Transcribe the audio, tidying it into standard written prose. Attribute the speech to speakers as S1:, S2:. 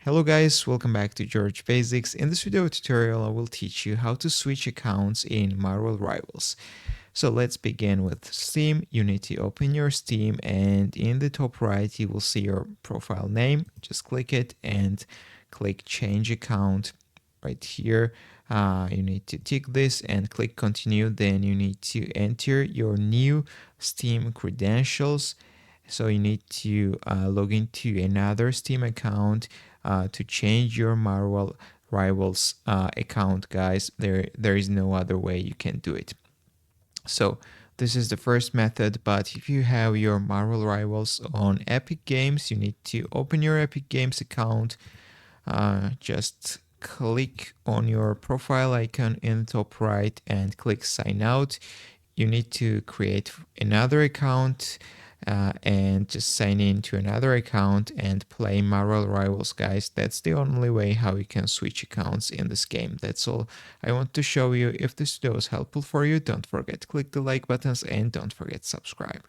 S1: Hello guys, welcome back to George Basics. In this video tutorial, I will teach you how to switch accounts in Marvel Rivals. So let's begin with Steam. You need to open your Steam, and in the top right, you will see your profile name. Just click it and click Change Account right here. You need to tick this and click Continue. Then you need to enter your new Steam credentials. So you need to log into another Steam account to change your Marvel Rivals account, guys. There is no other way you can do it. So this is the first method, but if you have your Marvel Rivals on Epic Games, you need to open your Epic Games account. Just click on your profile icon in the top right and click sign out. You need to create another account and just sign in to another account and play Marvel Rivals, guys. That's the only way how you can switch accounts in this game. That's all I want to show you. If this video was helpful for you, don't forget to click the like buttons and don't forget to subscribe.